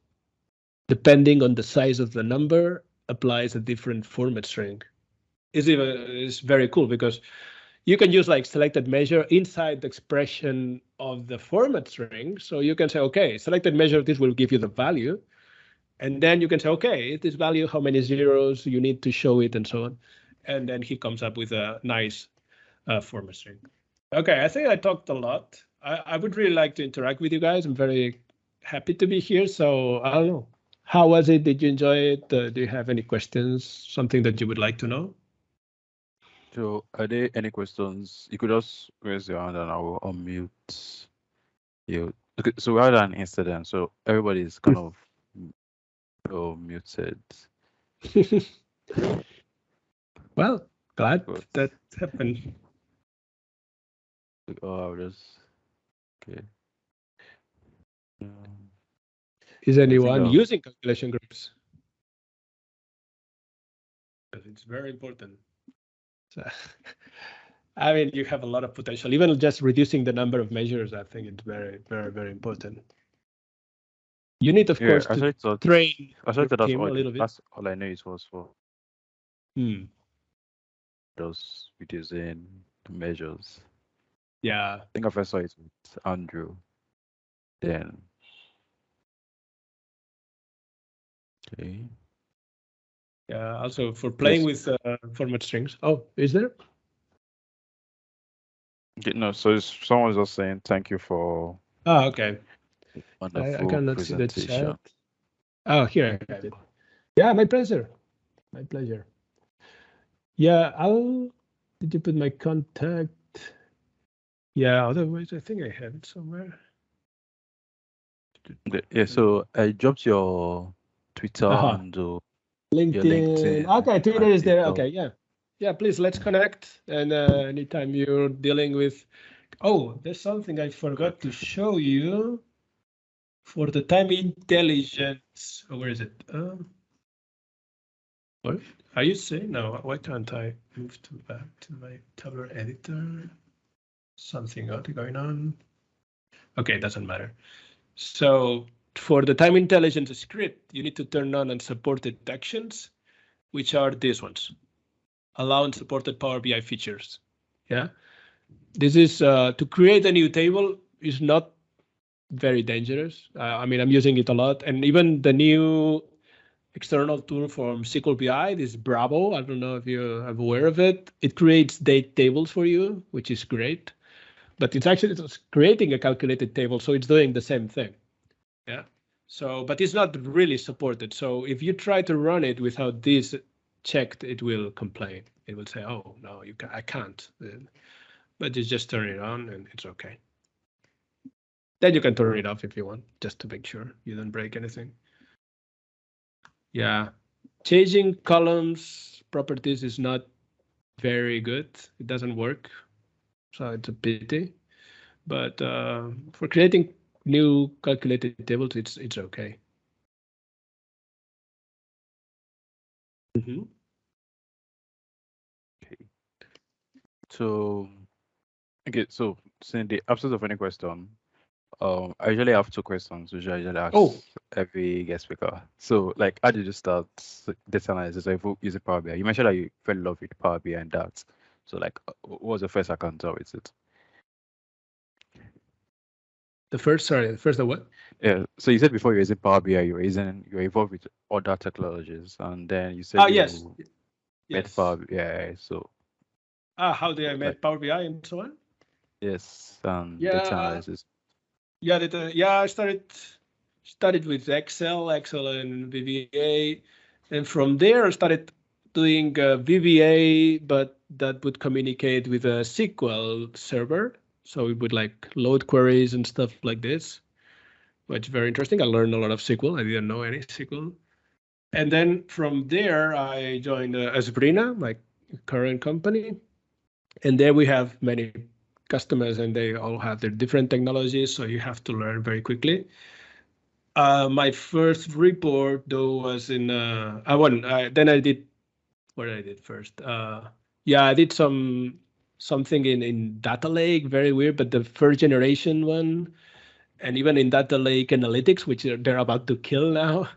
Depending on the size of the number, applies a different format string. It's very cool because you can use like selected measure inside the expression of the format string. So you can say, okay, selected measure, this will give you the value. And then you can say, okay, this value, how many zeros you need to show it and so on. And then he comes up with a nice format string. Okay, I think I talked a lot. I would really like to interact with you guys. I'm very happy to be here. So I don't know. How was it? Did you enjoy it? Do you have any questions? Something that you would like to know? So are there any questions? You could just raise your hand and I will unmute you. Okay, so we had an incident, so everybody is kind of muted. Well, glad that happened. Oh, I'll just okay. Is anyone using calculation groups? It's very important. So, I mean, you have a lot of potential. Even just reducing the number of measures, I think it's very, very, very important. You need, of course, to train your team a little bit. That's all I know it was for. Just reducing the measures. Yeah. I think I first saw it with Andrew. Then. Okay. Yeah, also for playing with format strings. Oh, is there? No, so someone's just saying thank you for. Oh, okay. Wonderful I cannot see the presentation. chat. Oh, here I have it. Yeah, my pleasure. My pleasure. Yeah, did you put my contact? Yeah, otherwise I think I have it somewhere. Yeah, so I dropped your Twitter and LinkedIn. Okay, Twitter is there. Okay, yeah. Yeah, please, let's connect. And anytime you're dealing with... Oh, there's something I forgot to show you. For the time intelligence. Oh, where is it? What are you saying? No, why can't I move back to my Tubular Editor? Something else going on. Okay, doesn't matter. So for the time intelligence script, you need to turn on unsupported actions, which are these ones. Allow unsupported Power BI features. Yeah, this is to create a new table is not very dangerous. I mean, I'm using it a lot, and even the new external tool from SQL BI, this Bravo. I don't know if you're aware of it. It creates date tables for you, which is great. But it's actually creating a calculated table, so it's doing the same thing. Yeah. So, but it's not really supported. So if you try to run it without this checked, it will complain. It will say, "Oh no, I can't." But you just turn it on, and it's okay. Then you can turn it off if you want, just to make sure you don't break anything. Yeah, changing columns properties is not very good. It doesn't work, so it's a pity. But for creating new calculated tables, it's okay. Okay. So, okay. So, in the absence of any question, I usually have 2 questions, which I usually ask every guest speaker. So, like, how did you start data analysis? If you use Power BI, you mentioned that you fell in love with Power BI and that. So, like, what was the first account with it? The first, sorry, the first of what? Yeah. So you said before you're using Power BI, you're involved with other technologies, and then you said Yes. met Yes. Power BI. So how did I met like, Power BI and so on? yes, data Yeah. analysis. Yeah, I started with Excel and VBA, and from there I started doing VBA, but that would communicate with a SQL server. So it would like load queries and stuff like this, which is very interesting. I learned a lot of SQL. I didn't know any SQL. And then from there, I joined Esbrina, my current company. And there we have many customers and they all have their different technologies. So you have to learn very quickly. My first report though was in, then I did, what I did first? Yeah, I did something in Data Lake, very weird, but the first generation one, and even in Data Lake Analytics, which they're about to kill now,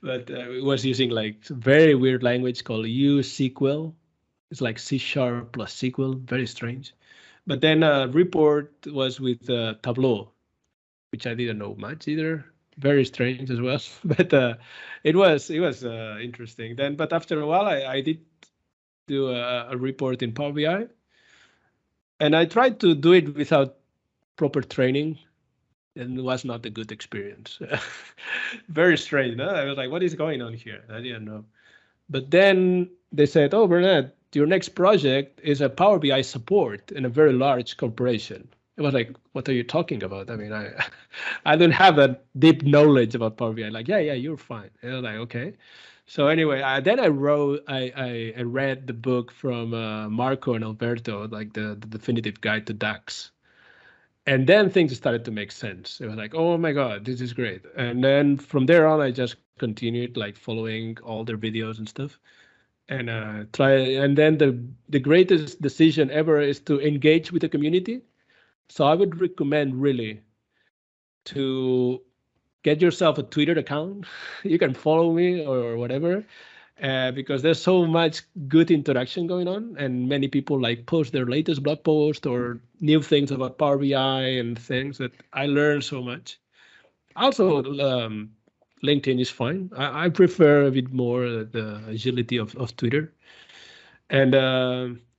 but it was using like very weird language called USQL. It's like C# plus SQL, very strange. But then report was with Tableau, which I didn't know much either. Very strange as well, but it was interesting. Then, but after a while, I did do a report in Power BI, and I tried to do it without proper training, and it was not a good experience. Very strange. No? I was like, what is going on here? I didn't know. But then they said, oh, Bernat, your next project is a Power BI support in a very large corporation. It was like, what are you talking about? I mean, I don't have that deep knowledge about Power BI. Like, yeah, you're fine. And I was like, okay. So anyway, then I read the book from Marco and Alberto, like the definitive guide to DAX. And then things started to make sense. It was like, oh my God, this is great. And then from there on, I just continued like following all their videos and stuff. And and then the greatest decision ever is to engage with the community. So I would recommend really to get yourself a Twitter account. You can follow me or whatever, because there's so much good interaction going on, and many people like post their latest blog post or new things about Power BI and things that I learned so much. Also, LinkedIn is fine. I prefer a bit more the agility of Twitter,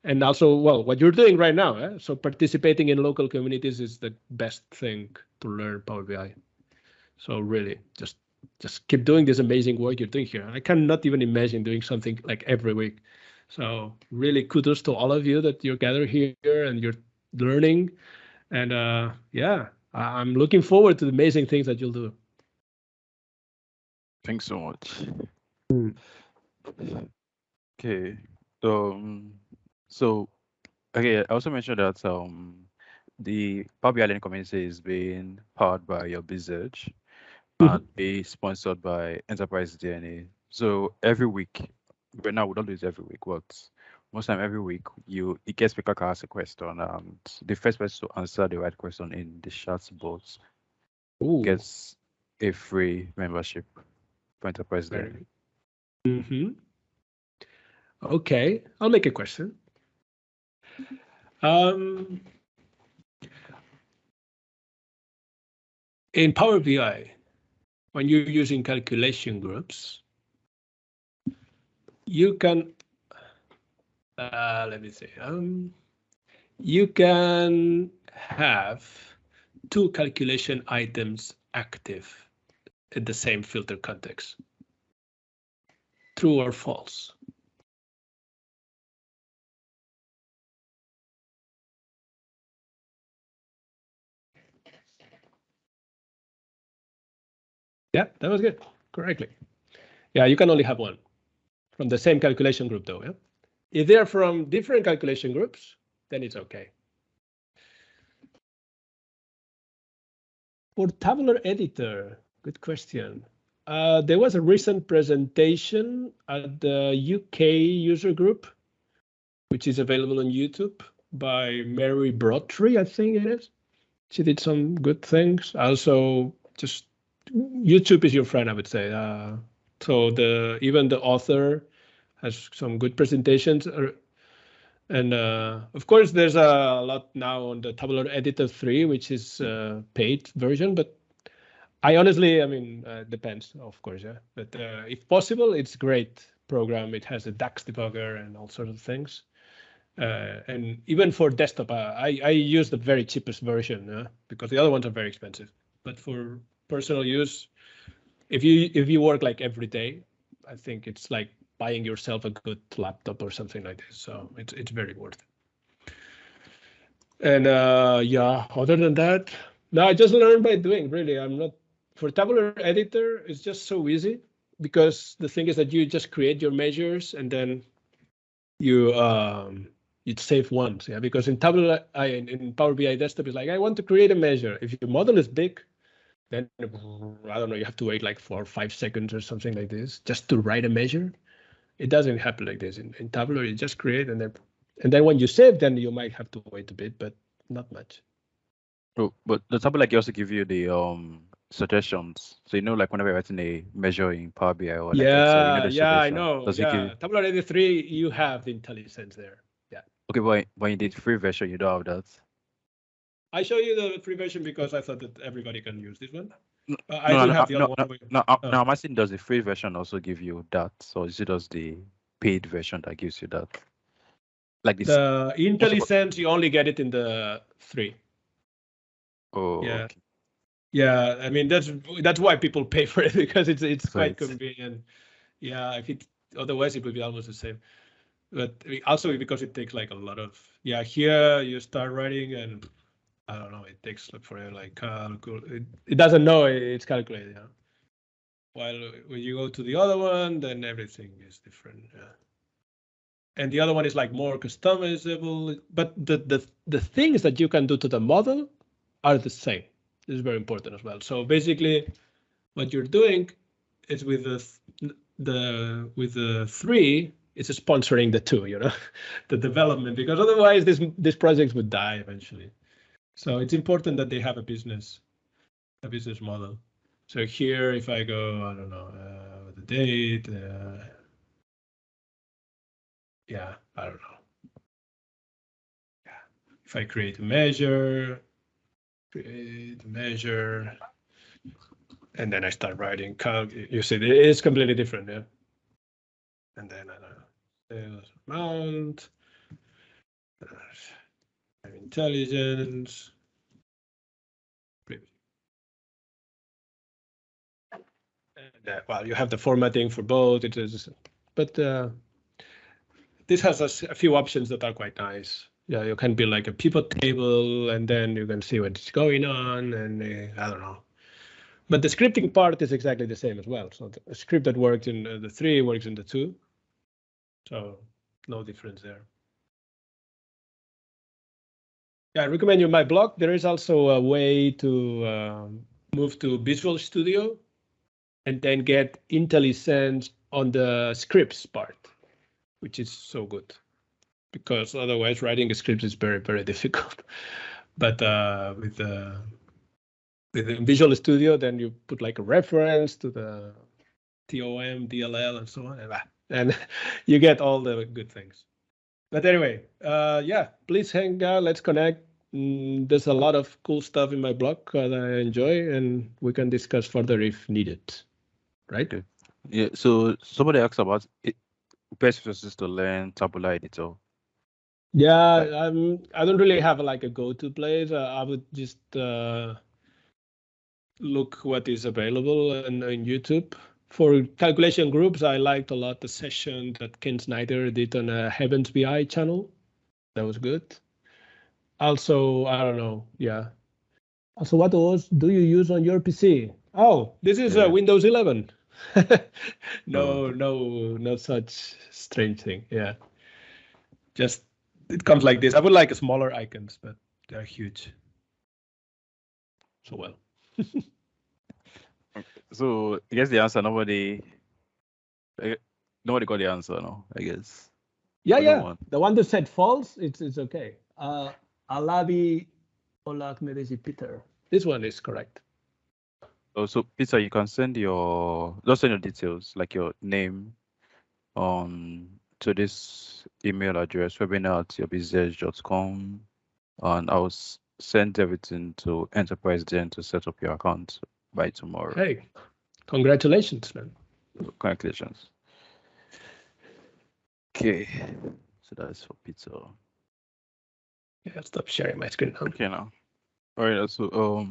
and also, well, what you're doing right now. So participating in local communities is the best thing to learn Power BI. So really, just keep doing this amazing work you're doing here. I cannot even imagine doing something like every week. So really kudos to all of you that you're gathered here and you're learning. And yeah, I'm looking forward to the amazing things that you'll do. Thanks so much. Okay. So okay, I also mentioned that the Power BI Learning community is being powered by UrBizEdge and be sponsored by Enterprise DNA. So every week, but now we don't do it every week, but most time every week, the guest speaker can ask a question, and the first person to answer the right question in the chat box gets a free membership for Enterprise DNA. Okay, I'll make a question. In Power BI, when you're using calculation groups, you can, let me see, you can have two calculation items active in the same filter context. True or false? Yeah, that was good. Correctly. Yeah, you can only have one from the same calculation group though. Yeah? If they're from different calculation groups, then it's okay. For Tabular Editor, good question. There was a recent presentation at the UK user group, which is available on YouTube by Mary Broadtree, I think it is. She did some good things. Also, just YouTube is your friend, I would say. So even the author has some good presentations. And of course, there's a lot now on the Tabular Editor 3, which is paid version. But I honestly, I mean, depends, of course, yeah. But if possible, it's a great program. It has a DAX debugger and all sorts of things. And even for desktop, I use the very cheapest version because the other ones are very expensive. But for personal use, if you work like every day, I think it's like buying yourself a good laptop or something like this. So it's very worth it. And yeah, other than that, no, I just learned by doing. Really, I'm not for Tabular Editor. It's just so easy because the thing is that you just create your measures and then you save once, yeah. Because in Tabula, in Power BI Desktop, it's like I want to create a measure. If your model is big, then I don't know, you have to wait like 4 or 5 seconds or something like this just to write a measure. It doesn't happen like this. In Tabula, you just create and then when you save, then you might have to wait a bit, but not much. Oh, but the Tabula like also give you the suggestions. So you know, like whenever you're writing a measure in Power BI or like Excel, you know the Yeah, I suggestion. know. Does it give you... Tabular Editor 3, you have the IntelliSense there. Yeah. Okay, but when you did free version, you don't have that. I show you the free version because I thought that everybody can use this one. No, I do have the other one. No, I'm asking, does the free version also give you that? So is it just the paid version that gives you that? Like this. The IntelliSense, you only get it in the 3. Oh, yeah. Okay. Yeah, I mean that's why people pay for it because it's quite convenient. Yeah, if it otherwise it would be almost the same. But also because it takes like a lot of here you start writing and I don't know, it takes like forever, like calculate. It doesn't know it's calculated. Yeah. While when you go to the other one, then everything is different. Yeah. And the other one is like more customizable, but the things that you can do to the model are the same. This is very important as well. So basically, what you're doing is with the 3, it's sponsoring the 2, you know, the development, because otherwise this project would die eventually. So it's important that they have a business model. So here, if I go, I don't know, the date, yeah, I don't know. Yeah, if I create a measure, and then I start writing calc, you see, it's completely different, yeah. And then I don't know, sales amount, intelligence. And, well, you have the formatting for both. It is, but this has a few options that are quite nice. Yeah, you can build like a pivot table, and then you can see what's going on, and I don't know. But the scripting part is exactly the same as well. So the script that works in the 3 works in the 2. So no difference there. Yeah, I recommend you my blog. There is also a way to move to Visual Studio and then get IntelliSense on the scripts part, which is so good. Because otherwise writing a script is very, very difficult. But with the Visual Studio, then you put like a reference to the TOM, DLL, and so on, and you get all the good things. But anyway, yeah, please hang out. Let's connect. There's a lot of cool stuff in my blog that I enjoy, and we can discuss further if needed. Right? Yeah. So somebody asked about it. Best resources to learn Tabula Editor. Yeah, I don't really have like a go-to place. I would just look what is available on YouTube. For calculation groups, I liked a lot the session that Ken Snyder did on a Heavens BI channel. That was good. Also, I don't know. Yeah. Also, what OS do you use on your PC? Oh, this is Windows 11. No such strange thing. Yeah. Just it comes like this. I would like smaller icons, but they're huge. So well. So I guess the answer nobody got the answer, no, I guess. Yeah. The one that said false, it's okay. Alabi Olak Peter. This one is correct. Oh, so Peter, you can send your details, like your name, to this email address, webinar@urbizedge.com, and I'll send everything to Enterprise Den to set up your account by tomorrow. Hey, congratulations, man. Congratulations. Okay, so that's for Peter. Yeah, stop sharing my screen now. Okay, now. All right, so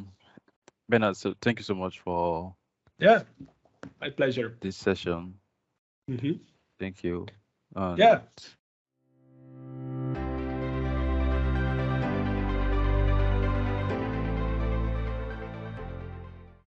Bernat, so thank you so much for my pleasure. this session. Mm-hmm. Thank you. Yeah.